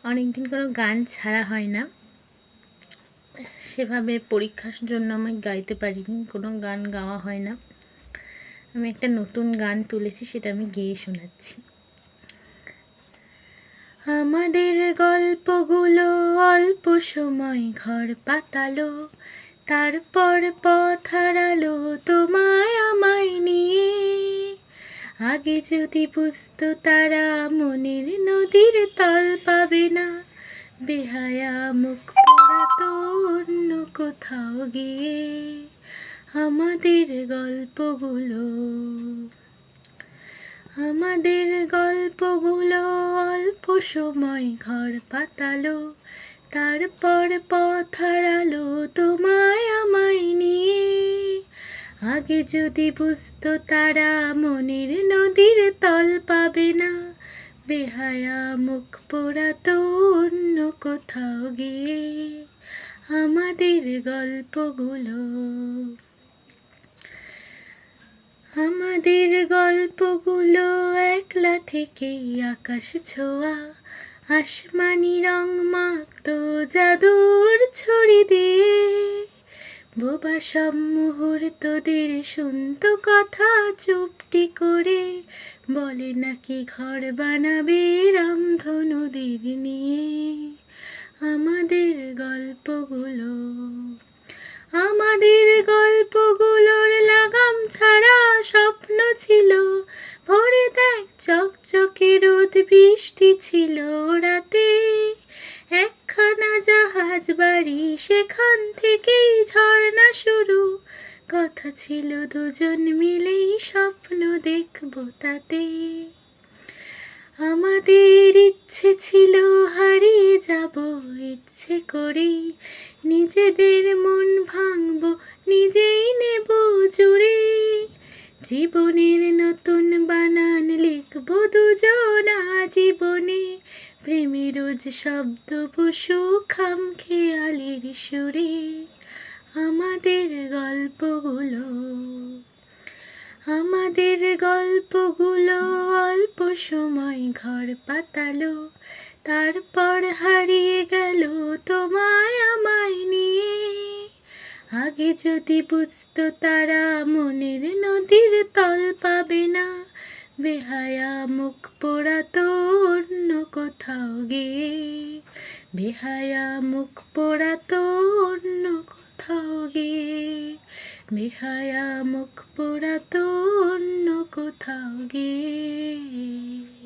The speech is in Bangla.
অনেক দিন কোনো গান ছাড়া হয় না, সেভাবে পরীক্ষার জন্য আমি গাইতে পারিনি, কোনো গান গাওয়া হয় না। আমি একটা নতুন গান তুলেছি, সেটা আমি গেয়ে শোনাচ্ছি। আমাদের গল্পগুলো অল্প সময় ঘর পাতালো, তারপর পথ হারালো তোমায় আমায় নিয়ে। আগে যদি বুঝতো তারা মনের নদীর তল পাবে না, বেহায়া মুখ পোড়াতো অন্য কোথাও গিয়ে। আমাদের গল্পগুলো অল্প সময় ঘর পাতালো, তারপর পথ হারালো তোমায় আমায় নিয়ে। আগে যদি বুঝতো তারা মনের নদীর তল পাবে না, বেহায়া মুখ পোড়াতো অন্য কোথাও গিয়ে। আমাদের গল্পগুলো একলা থেকেই আকাশ ছোঁয়া, আসমানি রং মাখতো জাদুর ছড়ি দিয়ে। বোবা সব মুহূর্তদের শুনতো কথা চুপটি করে, বলে নাকি ঘর বানাবে রামধনুদের নিয়ে। আমাদের গল্পগুলোর লাগাম ছাড়া স্বপ্ন ছিল, ভরে দেখ চকচকে রোদ বৃষ্টি ছিল রাতে। একখানা জাহাজ বাড়ি, সেখান থেকেই ঝর্ণা শুরু, কথা ছিল দুজন মিলেই স্বপ্ন দেখবো তাতে। আমাদের ইচ্ছে ছিল হারিয়ে যাব ইচ্ছে করেই, নিজেদের মন ভাঙবো নিজেই নেব জুড়ে। জীবনের নতুন বানান লিখবো দুজনা জীবনে, প্রেমের রোজ শব্দ বসু খামখেয়ালির সুরে। আমাদের গল্পগুলো অল্প সময় ঘর পাতালো, তারপর হারিয়ে গেল তোমায় আমায় নিয়ে। আগে যদি বুঝতো তারা মনের নদীর তল পাবে না, বেহায়া মুখ পোড়াতো অন্য কোথাও গিয়ে। বেহায়া মুখ পোড়াতো অন্য কোথাও গিয়ে। বেহায়া মুখ পোড়াতো অন্য কোথাও গিয়ে।